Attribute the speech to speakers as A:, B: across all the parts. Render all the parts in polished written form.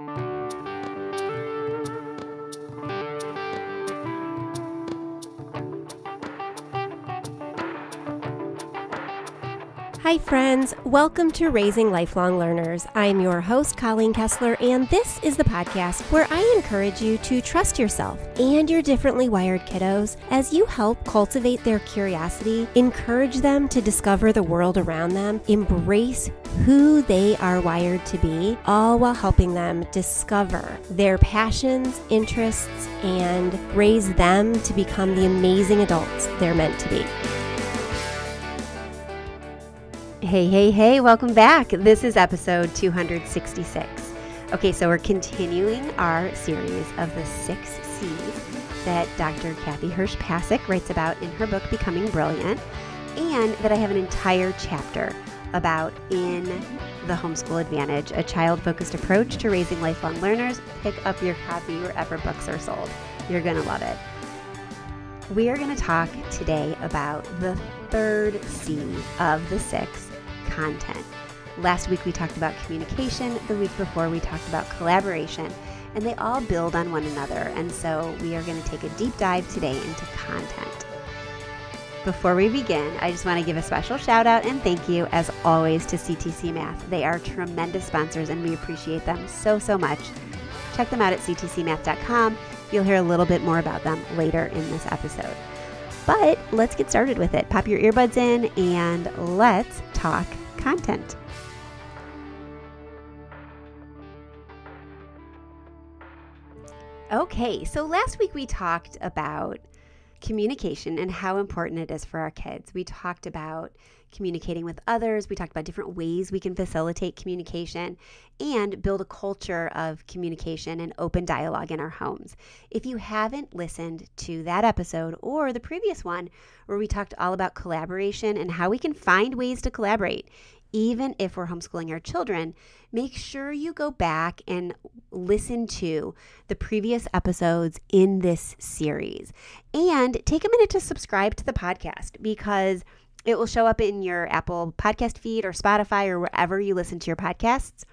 A: Hi friends, welcome to Raising Lifelong Learners. I'm your host, Colleen Kessler, and this is the podcast where I encourage you to trust yourself and your differently wired kiddos as you help cultivate their curiosity, encourage them to discover the world around them, embrace who they are wired to be, all while helping them discover their passions, interests, and raise them to become the amazing adults they're meant to be. Hey, welcome back. This is episode 266. Okay, so we're continuing our series of the 6 C's that Dr. Kathy Hirsch-Pasek writes about in her book, Becoming Brilliant, and that I have an entire chapter about in The Homeschool Advantage, a child-focused approach to raising lifelong learners. Pick up your copy wherever books are sold. You're going to love it. We are going to talk today about the third C of the 6, content. Last week we talked about communication. The week before we talked about collaboration, and they all build on one another. And so we are going to take a deep dive today into content. Before we begin, I just want to give a special shout out and thank you as always to CTC Math. They are tremendous sponsors and we appreciate them so much. Check them out at ctcmath.com. You'll hear a little bit more about them later in this episode. But let's get started with it. Pop your earbuds in and let's talk content. Okay, so last week we talked about communication and how important it is for our kids. We talked about communicating with others. We talked about different ways we can facilitate communication and build a culture of communication and open dialogue in our homes. If you haven't listened to that episode or the previous one where we talked all about collaboration and how we can find ways to collaborate, even if we're homeschooling our children, make sure you go back and listen to the previous episodes in this series. And take a minute to subscribe to the podcast because it will show up in your Apple podcast feed or Spotify or wherever you listen to your podcasts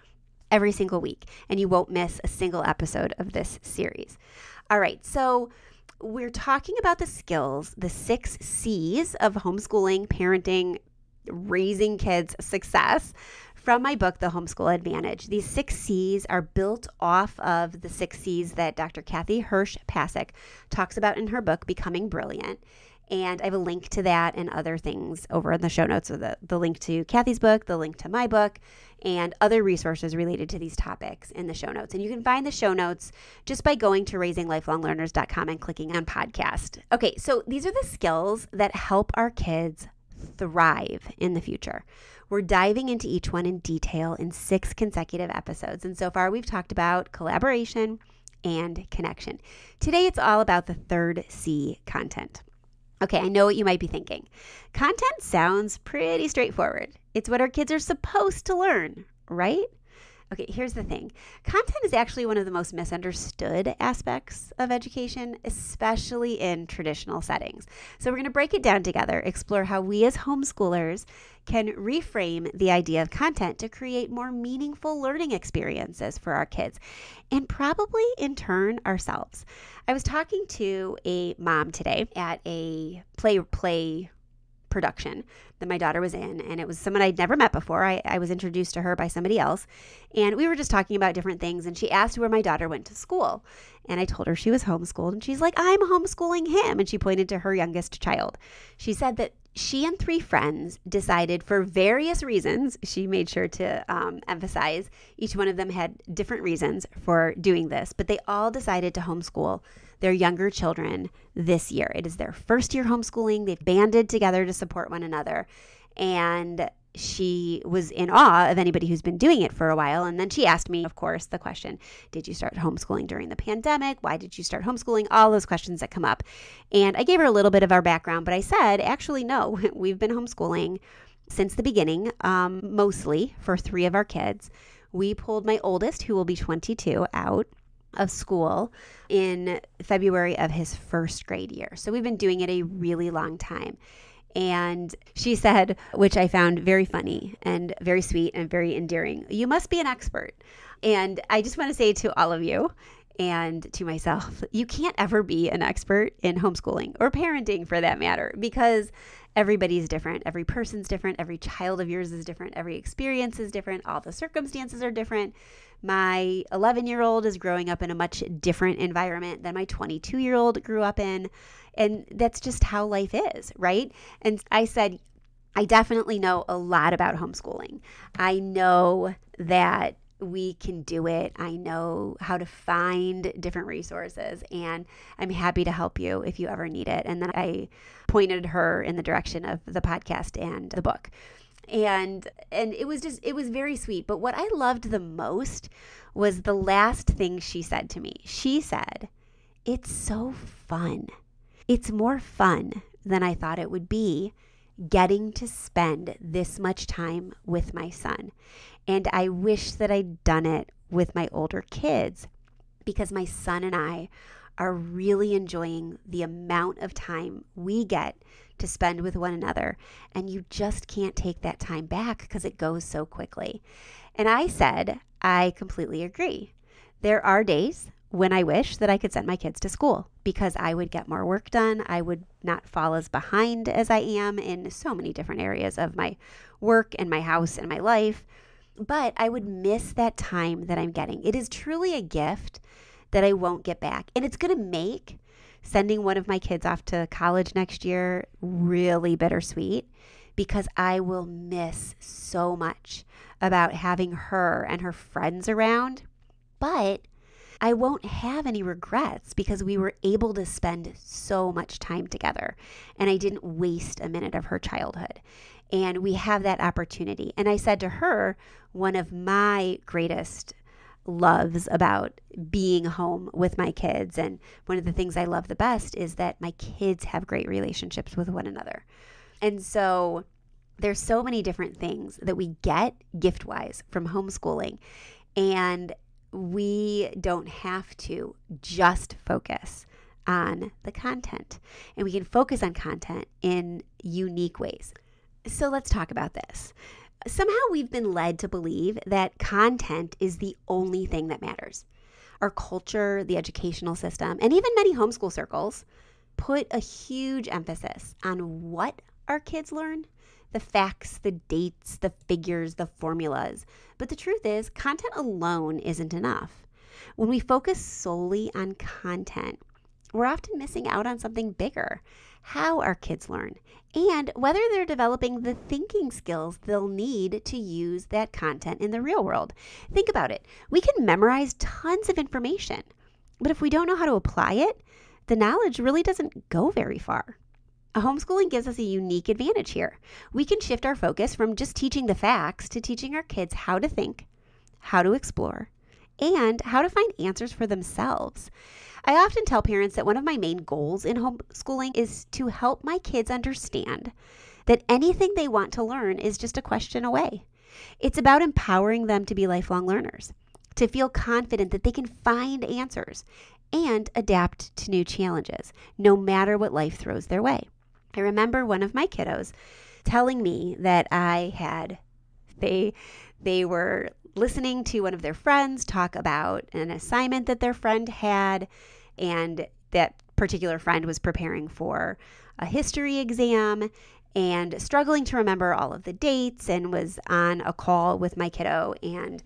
A: every single week. And you won't miss a single episode of this series. All right, so we're talking about the skills, the 6 C's of homeschooling, parenting, raising kids' success from my book, The Homeschool Advantage. These 6 C's are built off of the 6 C's that Dr. Kathy Hirsch-Pasek talks about in her book, Becoming Brilliant. And I have a link to that and other things over in the show notes, so the link to Kathy's book, the link to my book, and other resources related to these topics in the show notes. And you can find the show notes just by going to raisinglifelonglearners.com and clicking on podcast. Okay, so these are the skills that help our kids thrive in the future. We're diving into each one in detail in 6 consecutive episodes. And so far we've talked about collaboration and connection. Today it's all about the third C, content. Okay, I know what you might be thinking. Content sounds pretty straightforward. It's what our kids are supposed to learn, right? Okay, here's the thing. Content is actually one of the most misunderstood aspects of education, especially in traditional settings. So we're going to break it down together, explore how we as homeschoolers can reframe the idea of content to create more meaningful learning experiences for our kids and probably in turn ourselves. I was talking to a mom today at a play production that my daughter was in, and it was someone I'd never met before. I was introduced to her by somebody else, and we were just talking about different things, and she asked where my daughter went to school, and I told her she was homeschooled, and she's like, I'm homeschooling him, and she pointed to her youngest child. She said that she and 3 friends decided for various reasons, she made sure to emphasize each one of them had different reasons for doing this, but they all decided to homeschool their younger children this year. It is their first year homeschooling. They've banded together to support one another. And she was in awe of anybody who's been doing it for a while. And then she asked me, of course, the question, did you start homeschooling during the pandemic? Why did you start homeschooling? All those questions that come up. And I gave her a little bit of our background, but I said, actually, no, we've been homeschooling since the beginning, mostly for 3 of our kids. We pulled my oldest, who will be 22, out of school in February of his first grade year. So we've been doing it a really long time. And she said, which I found very funny and very sweet and very endearing, "You must be an expert." And I just want to say to all of you and to myself, you can't ever be an expert in homeschooling or parenting for that matter, because everybody's different. Every person's different. Every child of yours is different. Every experience is different. All the circumstances are different. My 11-year-old is growing up in a much different environment than my 22-year-old grew up in. And that's just how life is, right? And I said, I definitely know a lot about homeschooling. I know that we can do it. I know how to find different resources, and I'm happy to help you if you ever need it. And then I pointed her in the direction of the podcast and the book. And it was very sweet. But what I loved the most was the last thing she said to me. She said, "It's so fun. It's more fun than I thought it would be getting to spend this much time with my son. And I wish that I'd done it with my older kids, because my son and I are really enjoying the amount of time we get to spend with one another. And you just can't take that time back because it goes so quickly." And I said, I completely agree. There are days when I wish that I could send my kids to school, because I would get more work done. I would not fall as behind as I am in so many different areas of my work and my house and my life. But I would miss that time that I'm getting. It is truly a gift that I won't get back. And it's going to make sending one of my kids off to college next year really bittersweet, because I will miss so much about having her and her friends around. But I won't have any regrets, because we were able to spend so much time together and I didn't waste a minute of her childhood. And we have that opportunity. And I said to her, one of my greatest loves about being home with my kids, and one of the things I love the best, is that my kids have great relationships with one another. And so there's so many different things that we get gift-wise from homeschooling. And we don't have to just focus on the content, and we can focus on content in unique ways. So let's talk about this. Somehow we've been led to believe that content is the only thing that matters. Our culture, the educational system, and even many homeschool circles put a huge emphasis on what our kids learn: the facts, the dates, the figures, the formulas. But the truth is, content alone isn't enough. When we focus solely on content, we're often missing out on something bigger: how our kids learn, and whether they're developing the thinking skills they'll need to use that content in the real world. Think about it. We can memorize tons of information, but if we don't know how to apply it, the knowledge really doesn't go very far. Homeschooling gives us a unique advantage here. We can shift our focus from just teaching the facts to teaching our kids how to think, how to explore, and how to find answers for themselves. I often tell parents that one of my main goals in homeschooling is to help my kids understand that anything they want to learn is just a question away. It's about empowering them to be lifelong learners, to feel confident that they can find answers and adapt to new challenges, no matter what life throws their way. I remember one of my kiddos telling me that they were listening to one of their friends talk about an assignment that their friend had, and that particular friend was preparing for a history exam and struggling to remember all of the dates, and was on a call with my kiddo and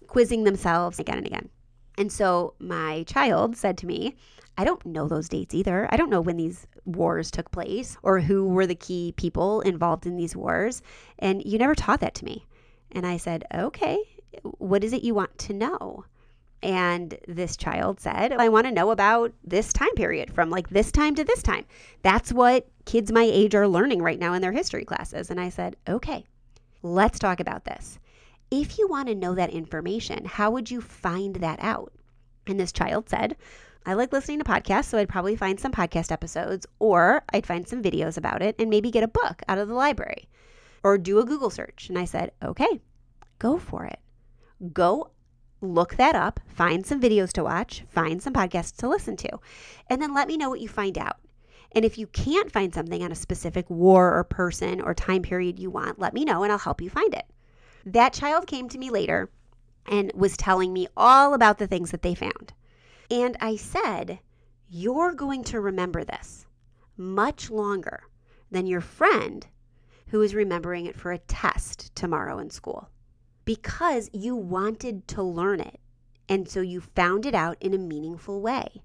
A: quizzing themselves again and again. And so my child said to me, "I don't know those dates either. I don't know when these wars took place or who were the key people involved in these wars. And you never taught that to me." And I said, "Okay, what is it you want to know?" And this child said, "I want to know about this time period, from like this time to this time. That's what kids my age are learning right now in their history classes." And I said, "Okay, let's talk about this. If you want to know that information, how would you find that out?" And this child said, "I like listening to podcasts, so I'd probably find some podcast episodes, or I'd find some videos about it and maybe get a book out of the library or do a Google search." And I said, "Okay, go for it. Go look that up, find some videos to watch, find some podcasts to listen to, and then let me know what you find out. And if you can't find something on a specific war or person or time period you want, let me know and I'll help you find it. That child came to me later and was telling me all about the things that they found. And I said, you're going to remember this much longer than your friend who is remembering it for a test tomorrow in school, because you wanted to learn it. And so you found it out in a meaningful way.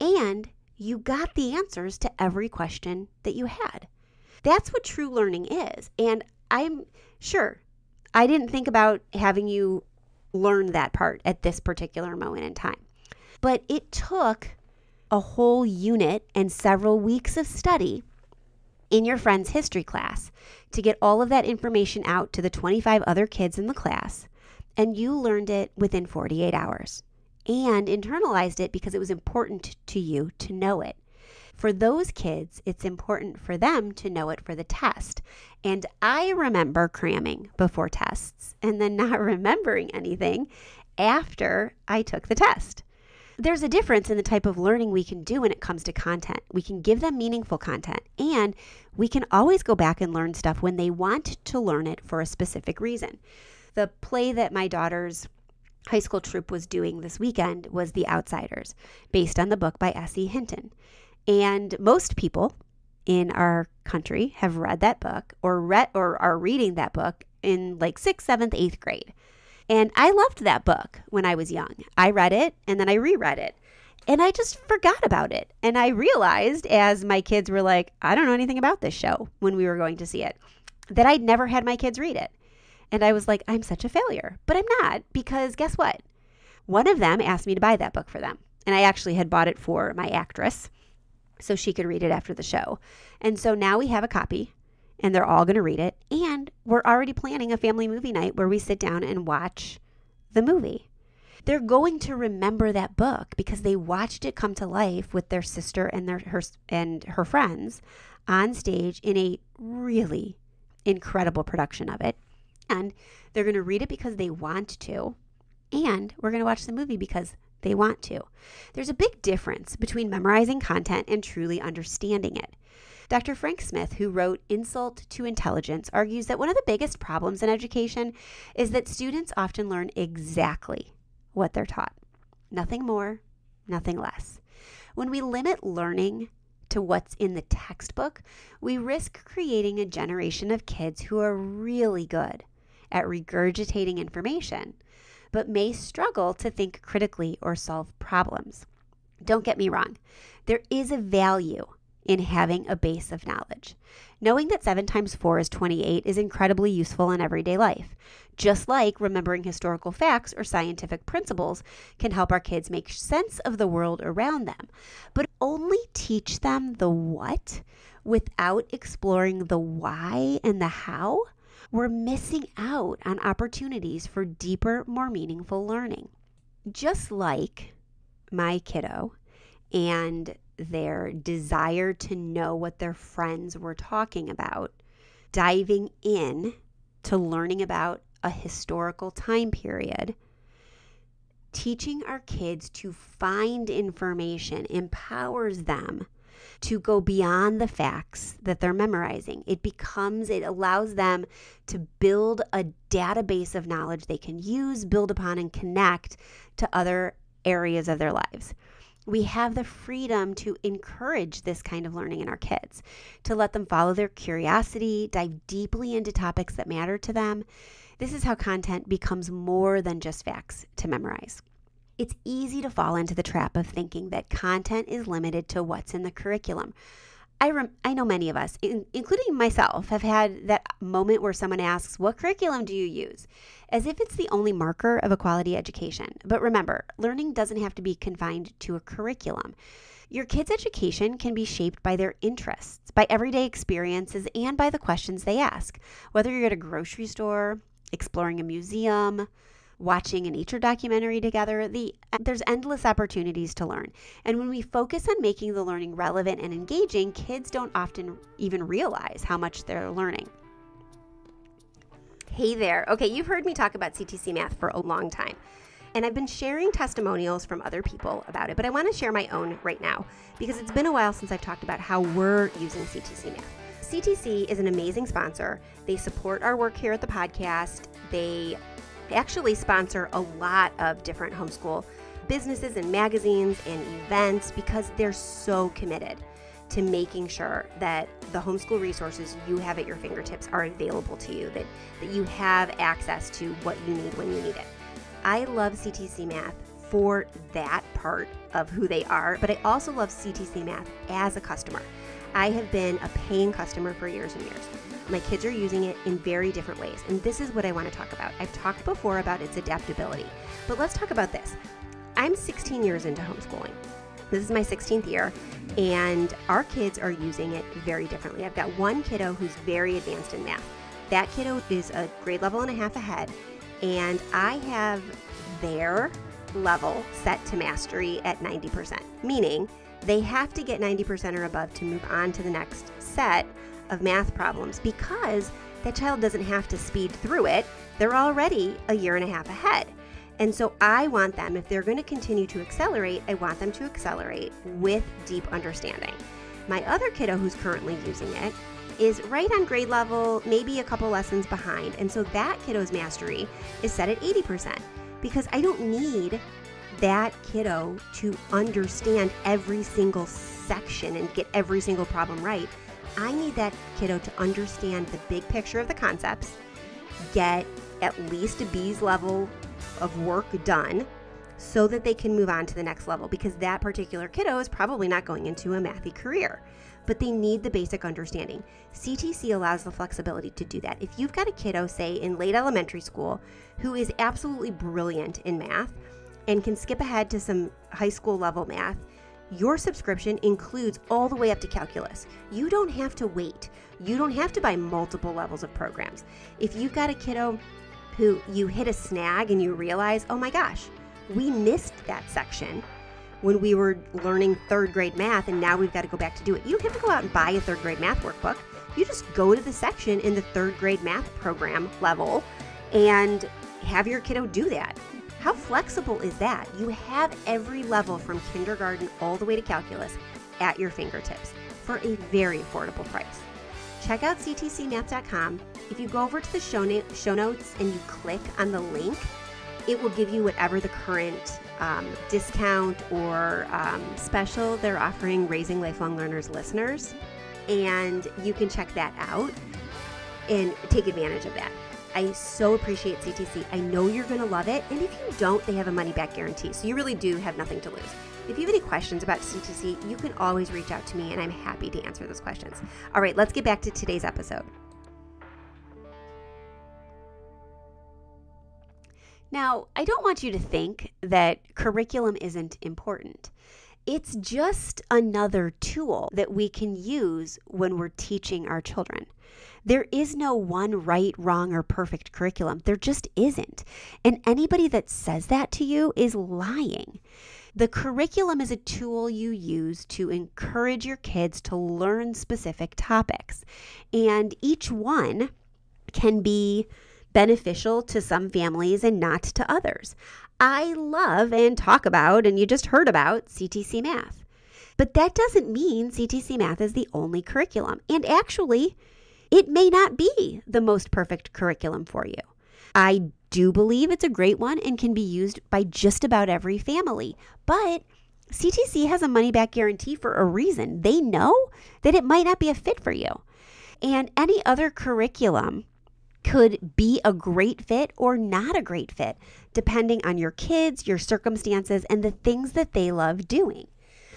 A: And you got the answers to every question that you had. That's what true learning is. And I'm sure I didn't think about having you learn that part at this particular moment in time. But it took a whole unit and several weeks of study in your friend's history class to get all of that information out to the 25 other kids in the class. And you learned it within 48 hours and internalized it because it was important to you to know it. For those kids, it's important for them to know it for the test. And I remember cramming before tests and then not remembering anything after I took the test. There's a difference in the type of learning we can do when it comes to content. We can give them meaningful content, and we can always go back and learn stuff when they want to learn it for a specific reason. The play that my daughter's high school troupe was doing this weekend was The Outsiders, based on the book by S.E. Hinton. And most people in our country have read that book or are reading that book in like 6th, 7th, 8th grade. And I loved that book when I was young. I read it and then I reread it. And I just forgot about it. And I realized as my kids were like, I don't know anything about this show when we were going to see it, that I'd never had my kids read it. And I was like, I'm such a failure. But I'm not, because guess what? One of them asked me to buy that book for them. And I actually had bought it for my actress so she could read it after the show. And so now we have a copy. And they're all going to read it. And we're already planning a family movie night where we sit down and watch the movie. They're going to remember that book because they watched it come to life with their sister and her friends on stage in a really incredible production of it. And they're going to read it because they want to. And we're going to watch the movie because they want to. There's a big difference between memorizing content and truly understanding it. Dr. Frank Smith, who wrote Insult to Intelligence, argues that one of the biggest problems in education is that students often learn exactly what they're taught. Nothing more, nothing less. When we limit learning to what's in the textbook, we risk creating a generation of kids who are really good at regurgitating information, but may struggle to think critically or solve problems. Don't get me wrong. There is a value in having a base of knowledge. Knowing that 7 times 4 is 28 is incredibly useful in everyday life. Just like remembering historical facts or scientific principles can help our kids make sense of the world around them. But only teach them the what without exploring the why and the how, we're missing out on opportunities for deeper, more meaningful learning. Just like my kiddo and their desire to know what their friends were talking about, diving in to learning about a historical time period, teaching our kids to find information empowers them to go beyond the facts that they're memorizing. It allows them to build a database of knowledge they can use, build upon, and connect to other areas of their lives. We have the freedom to encourage this kind of learning in our kids, to let them follow their curiosity, dive deeply into topics that matter to them. This is how content becomes more than just facts to memorize. It's easy to fall into the trap of thinking that content is limited to what's in the curriculum. I know many of us, including myself, have had that moment where someone asks, what curriculum do you use? As if it's the only marker of a quality education. But remember, learning doesn't have to be confined to a curriculum. Your kids' education can be shaped by their interests, by everyday experiences, and by the questions they ask. Whether you're at a grocery store, exploring a museum, watching a nature documentary together, there's endless opportunities to learn. And when we focus on making the learning relevant and engaging, kids don't often even realize how much they're learning. Hey there. Okay, you've heard me talk about CTC Math for a long time. And I've been sharing testimonials from other people about it, but I want to share my own right now because it's been a while since I've talked about how we're using CTC Math. CTC is an amazing sponsor. They support our work here at the podcast. They actually sponsor a lot of different homeschool businesses and magazines and events because they're so committed to making sure that the homeschool resources you have at your fingertips are available to you, that you have access to what you need when you need it. I love CTC Math for that part of who they are, but I also love CTC Math as a customer. I have been a paying customer for years and years. My kids are using it in very different ways, and this is what I want to talk about. I've talked before about its adaptability, but let's talk about this. I'm 16 years into homeschooling. This is my 16th year, and our kids are using it very differently. I've got one kiddo who's very advanced in math. That kiddo is a grade level and a half ahead, and I have their level set to mastery at 90%, meaning they have to get 90% or above to move on to the next set of math problems because that child doesn't have to speed through it. They're already a year and a half ahead. And so I want them, if they're going to continue to accelerate, I want them to accelerate with deep understanding. My other kiddo who's currently using it is right on grade level, maybe a couple lessons behind. And so that kiddo's mastery is set at 80% because I don't need that kiddo to understand every single section and get every single problem right. I need that kiddo to understand the big picture of the concepts, get at least a B's level of work done so that they can move on to the next level because that particular kiddo is probably not going into a mathy career, but they need the basic understanding. CTC allows the flexibility to do that. If you've got a kiddo, say in late elementary school, who is absolutely brilliant in math and can skip ahead to some high school level math, your subscription includes all the way up to calculus. You don't have to wait. You don't have to buy multiple levels of programs. If you've got a kiddo who you hit a snag and you realize, oh my gosh, we missed that section when we were learning third grade math and now we've got to go back to do it. You don't have to go out and buy a third grade math workbook. You just go to the section in the third grade math program level and have your kiddo do that. How flexible is that? You have every level from kindergarten all the way to calculus at your fingertips for a very affordable price. Check out ctcmath.com. If you go over to the show notes and you click on the link, it will give you whatever the current discount or special they're offering Raising Lifelong Learners listeners, and you can check that out and take advantage of that. I so appreciate CTC. I know you're going to love it, and if you don't, they have a money-back guarantee, so you really do have nothing to lose. If you have any questions about CTC, you can always reach out to me, and I'm happy to answer those questions. All right, let's get back to today's episode. Now, I don't want you to think that curriculum isn't important. It's just another tool that we can use when we're teaching our children. There is no one right, wrong, or perfect curriculum. There just isn't. And anybody that says that to you is lying. The curriculum is a tool you use to encourage your kids to learn specific topics. And each one can be beneficial to some families and not to others. I love and talk about, and you just heard about, CTC Math. But that doesn't mean CTC Math is the only curriculum. And actually, it may not be the most perfect curriculum for you. I do believe it's a great one and can be used by just about every family. But CTC has a money-back guarantee for a reason. They know that it might not be a fit for you. And any other curriculum could be a great fit or not a great fit, depending on your kids, your circumstances, and the things that they love doing.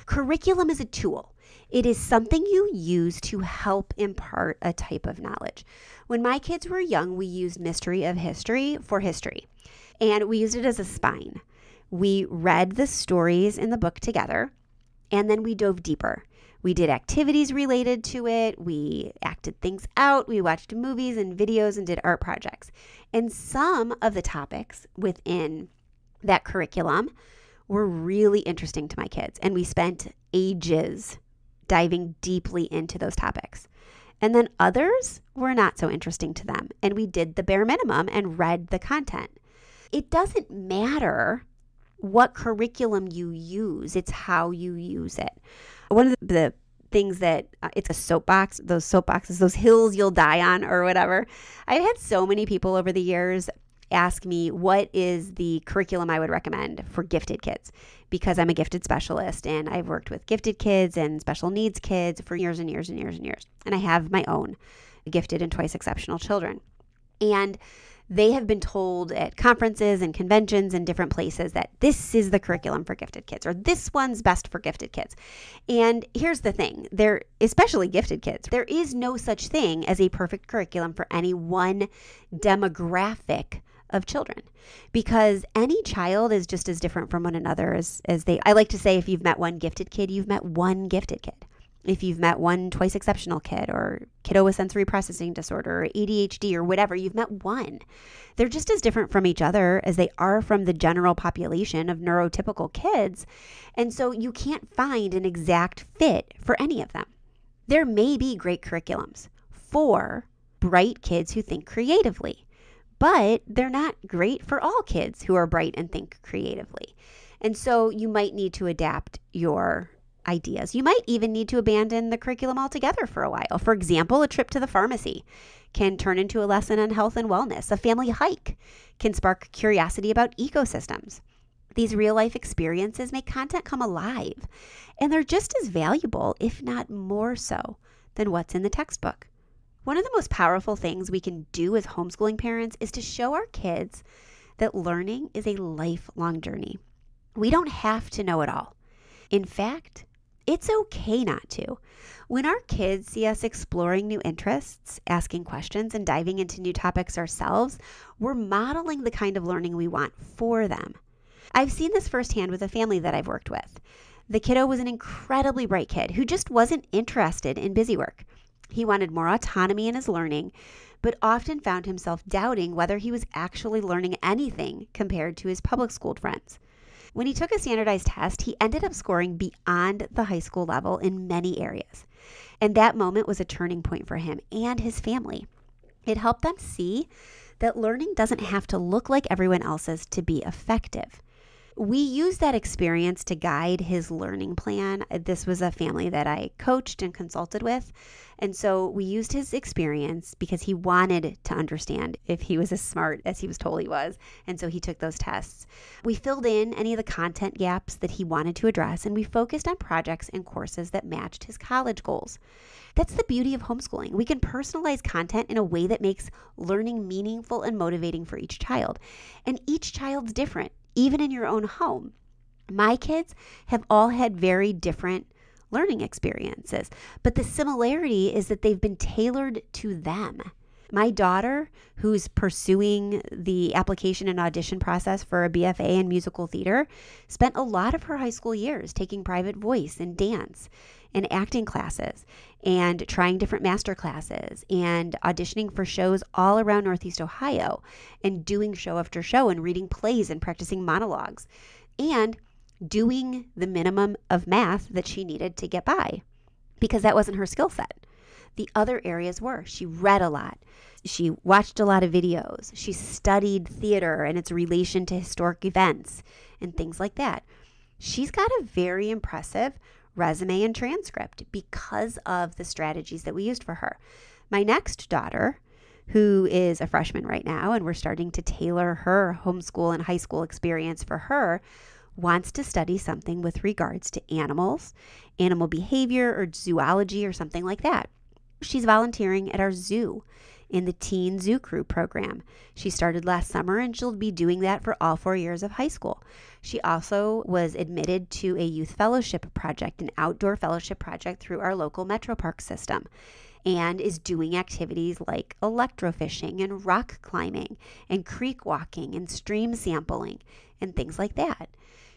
A: Curriculum is a tool. It is something you use to help impart a type of knowledge. When my kids were young, we used Mystery of History for history, and we used it as a spine. We read the stories in the book together, and then we dove deeper. We did activities related to it. We acted things out. We watched movies and videos and did art projects. And some of the topics within that curriculum were really interesting to my kids. And we spent ages diving deeply into those topics. And then others were not so interesting to them. And we did the bare minimum and read the content. It doesn't matter what curriculum you use. It's how you use it. One of the things that it's a soapbox, those soapboxes, those hills you'll die on or whatever. I've had so many people over the years ask me what is the curriculum I would recommend for gifted kids, because I'm a gifted specialist and I've worked with gifted kids and special needs kids for years and years and years and years. And I have my own gifted and twice exceptional children. And they have been told at conferences and conventions and different places that this is the curriculum for gifted kids, or this one's best for gifted kids. And here's the thing, especially gifted kids, there is no such thing as a perfect curriculum for any one demographic of children, because any child is just as different from one another as I like to say, if you've met one gifted kid, you've met one gifted kid. If you've met one twice exceptional kid or kiddo with sensory processing disorder or ADHD or whatever, you've met one. They're just as different from each other as they are from the general population of neurotypical kids. And so you can't find an exact fit for any of them. There may be great curriculums for bright kids who think creatively, but they're not great for all kids who are bright and think creatively. And so you might need to adapt your ideas. You might even need to abandon the curriculum altogether for a while. For example, a trip to the pharmacy can turn into a lesson on health and wellness. A family hike can spark curiosity about ecosystems. These real-life experiences make content come alive, and they're just as valuable, if not more so, than what's in the textbook. One of the most powerful things we can do as homeschooling parents is to show our kids that learning is a lifelong journey. We don't have to know it all. In fact, it's okay not to. When our kids see us exploring new interests, asking questions, and diving into new topics ourselves, we're modeling the kind of learning we want for them. I've seen this firsthand with a family that I've worked with. The kiddo was an incredibly bright kid who just wasn't interested in busy work. He wanted more autonomy in his learning, but often found himself doubting whether he was actually learning anything compared to his public school friends. When he took a standardized test, he ended up scoring beyond the high school level in many areas. And that moment was a turning point for him and his family. It helped them see that learning doesn't have to look like everyone else's to be effective. We used that experience to guide his learning plan. This was a family that I coached and consulted with. And so we used his experience because he wanted to understand if he was as smart as he was told he was. And so he took those tests. We filled in any of the content gaps that he wanted to address, and we focused on projects and courses that matched his college goals. That's the beauty of homeschooling. We can personalize content in a way that makes learning meaningful and motivating for each child. And each child's different, even in your own home. My kids have all had very different learning experiences, but the similarity is that they've been tailored to them. My daughter, who's pursuing the application and audition process for a BFA in musical theater, spent a lot of her high school years taking private voice and dance and acting classes and trying different master classes and auditioning for shows all around Northeast Ohio and doing show after show and reading plays and practicing monologues and doing the minimum of math that she needed to get by, because that wasn't her skill set. The other areas were. She read a lot. She watched a lot of videos. She studied theater and its relation to historic events and things like that. She's got a very impressive resume and transcript because of the strategies that we used for her. My next daughter, who is a freshman right now, and we're starting to tailor her homeschool and high school experience for her, wants to study something with regards to animals, animal behavior, or zoology, or something like that. She's volunteering at our zoo in the Teen Zoo Crew program. She started last summer, and she'll be doing that for all 4 years of high school. She also was admitted to a youth fellowship project, an outdoor fellowship project through our local Metro Park system, and is doing activities like electrofishing and rock climbing and creek walking and stream sampling and things like that.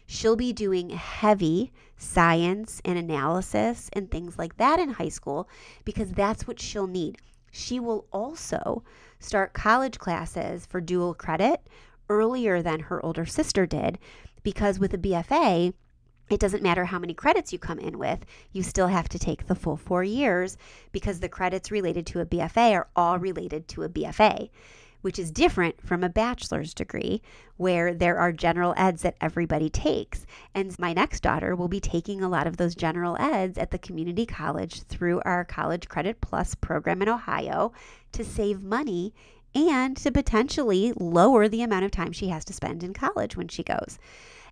A: She'll be doing heavy science and analysis and things like that in high school because that's what she'll need. She will also start college classes for dual credit earlier than her older sister did, because with a BFA, it doesn't matter how many credits you come in with, you still have to take the full 4 years because the credits related to a BFA are all related to a BFA. which is different from a bachelor's degree where there are general eds that everybody takes. And my next daughter will be taking a lot of those general eds at the community college through our College Credit Plus program in Ohio to save money and to potentially lower the amount of time she has to spend in college when she goes.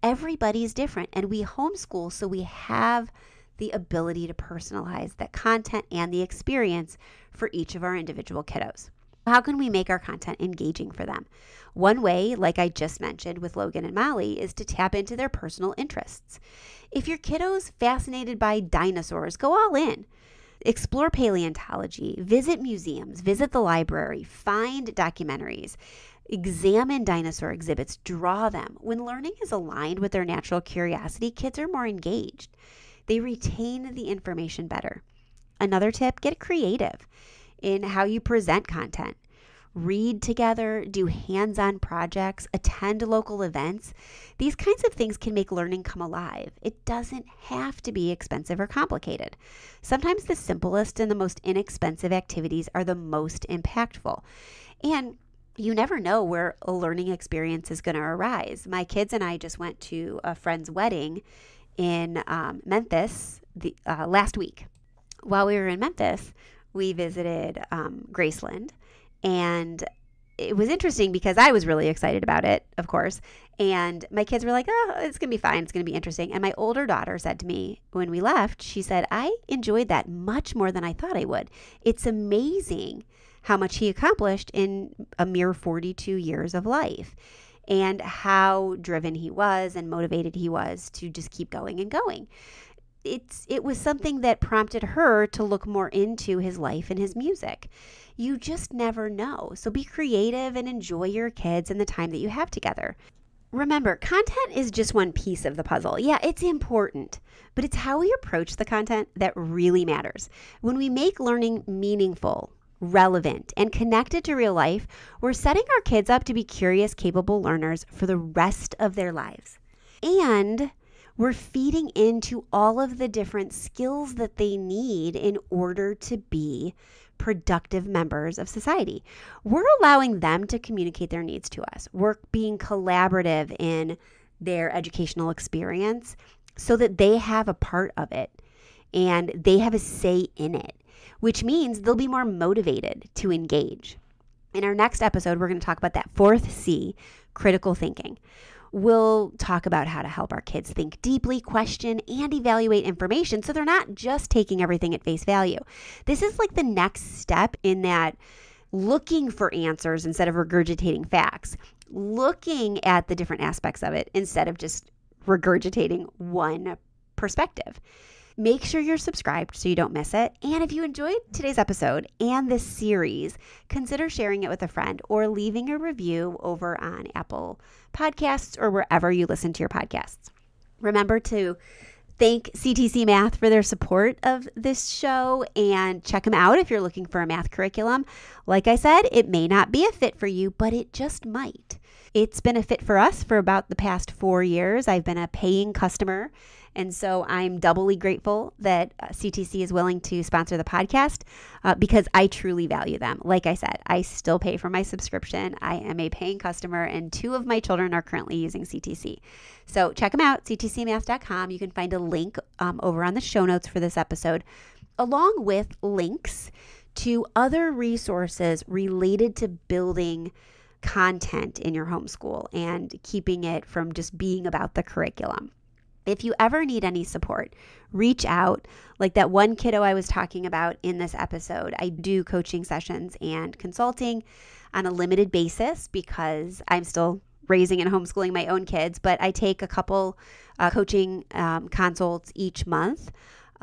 A: Everybody's different, and we homeschool so we have the ability to personalize the content and the experience for each of our individual kiddos. How can we make our content engaging for them? One way, like I just mentioned with Logan and Molly, is to tap into their personal interests. If your kiddo's fascinated by dinosaurs, go all in. Explore paleontology, visit museums, visit the library, find documentaries, examine dinosaur exhibits, draw them. When learning is aligned with their natural curiosity, kids are more engaged. They retain the information better. Another tip, get creative in how you present content. Read together, do hands-on projects, attend local events. These kinds of things can make learning come alive. It doesn't have to be expensive or complicated. Sometimes the simplest and the most inexpensive activities are the most impactful. And you never know where a learning experience is going to arise. My kids and I just went to a friend's wedding in Memphis last week. While we were in Memphis, we visited Graceland, and it was interesting because I was really excited about it, of course, and my kids were like, oh, it's going to be fine. It's going to be interesting. And my older daughter said to me when we left, she said, I enjoyed that much more than I thought I would. It's amazing how much he accomplished in a mere 42 years of life and how driven he was and motivated he was to just keep going and going. It was something that prompted her to look more into his life and his music. You just never know. So be creative and enjoy your kids and the time that you have together. Remember, content is just one piece of the puzzle. Yeah, it's important, but it's how we approach the content that really matters. When we make learning meaningful, relevant, and connected to real life, we're setting our kids up to be curious, capable learners for the rest of their lives. And we're feeding into all of the different skills that they need in order to be productive members of society. We're allowing them to communicate their needs to us. We're being collaborative in their educational experience so that they have a part of it and they have a say in it, which means they'll be more motivated to engage. In our next episode, we're going to talk about that fourth C, critical thinking. We'll talk about how to help our kids think deeply, question, and evaluate information so they're not just taking everything at face value. This is like the next step in that looking for answers instead of regurgitating facts, looking at the different aspects of it instead of just regurgitating one perspective. Make sure you're subscribed so you don't miss it. And if you enjoyed today's episode and this series, consider sharing it with a friend or leaving a review over on Apple Podcasts or wherever you listen to your podcasts. Remember to thank CTC Math for their support of this show and check them out if you're looking for a math curriculum. Like I said, it may not be a fit for you, but it just might. It's been a fit for us for about the past 4 years. I've been a paying customer. And so I'm doubly grateful that CTC is willing to sponsor the podcast because I truly value them. Like I said, I still pay for my subscription. I am a paying customer and 2 of my children are currently using CTC. So check them out, ctcmath.com. You can find a link over on the show notes for this episode, along with links to other resources related to building content in your homeschool and keeping it from just being about the curriculum. If you ever need any support, reach out. Like that one kiddo I was talking about in this episode, I do coaching sessions and consulting on a limited basis because I'm still raising and homeschooling my own kids, but I take a couple coaching consults each month.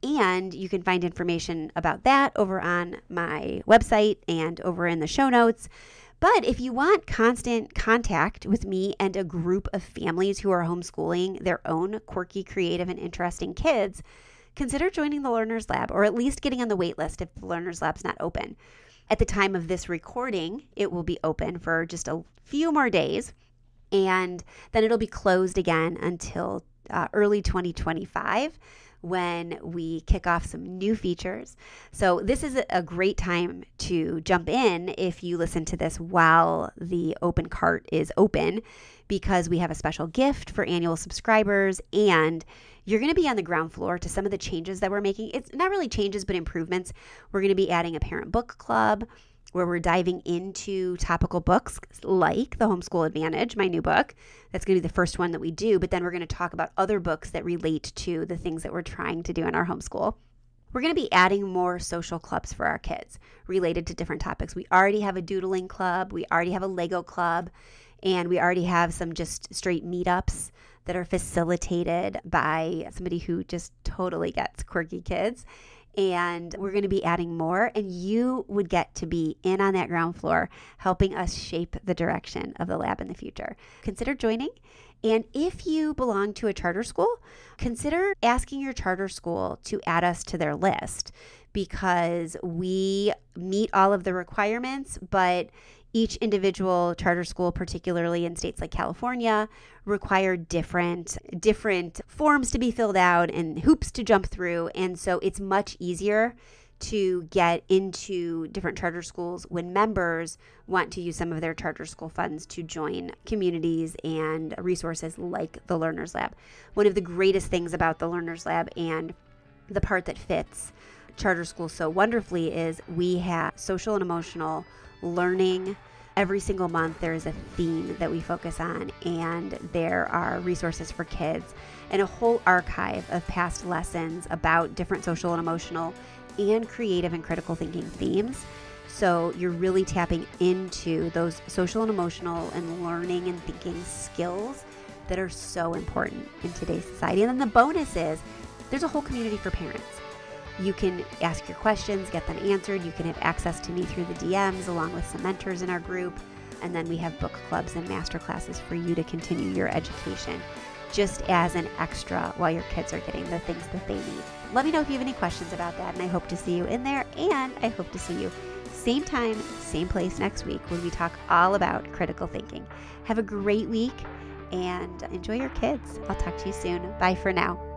A: And you can find information about that over on my website and over in the show notes. But if you want constant contact with me and a group of families who are homeschooling their own quirky, creative, and interesting kids, consider joining the Learners Lab or at least getting on the wait list if the Learners Lab's not open. At the time of this recording, it will be open for just a few more days, and then it'll be closed again until early 2025 when we kick off some new features. So this is a great time to jump in if you listen to this while the open cart is open, because we have a special gift for annual subscribers, and you're going to be on the ground floor to some of the changes that we're making. It's not really changes, but improvements. We're going to be adding a parent book club where we're diving into topical books like The Homeschool Advantage, my new book. That's going to be the first one that we do, but then we're going to talk about other books that relate to the things that we're trying to do in our homeschool. We're going to be adding more social clubs for our kids related to different topics. We already have a doodling club, we already have a Lego club, and we already have some just straight meetups that are facilitated by somebody who just totally gets quirky kids. And we're going to be adding more, and you would get to be in on that ground floor helping us shape the direction of the lab in the future. Consider joining. And if you belong to a charter school, consider asking your charter school to add us to their list, because we meet all of the requirements, but each individual charter school, particularly in states like California, require different forms to be filled out and hoops to jump through. And so it's much easier to get into different charter schools when members want to use some of their charter school funds to join communities and resources like the Learners Lab. One of the greatest things about the Learners Lab, and the part that fits charter schools so wonderfully, is we have social and emotional learning. Every single month there is a theme that we focus on, and there are resources for kids and a whole archive of past lessons about different social and emotional and creative and critical thinking themes. So you're really tapping into those social and emotional and learning and thinking skills that are so important in today's society. And then the bonus is there's a whole community for parents. You can ask your questions, get them answered. You can have access to me through the DMs along with some mentors in our group. And then we have book clubs and master classes for you to continue your education just as an extra while your kids are getting the things that they need. Let me know if you have any questions about that, and I hope to see you in there, and I hope to see you same time, same place next week when we talk all about critical thinking. Have a great week and enjoy your kids. I'll talk to you soon. Bye for now.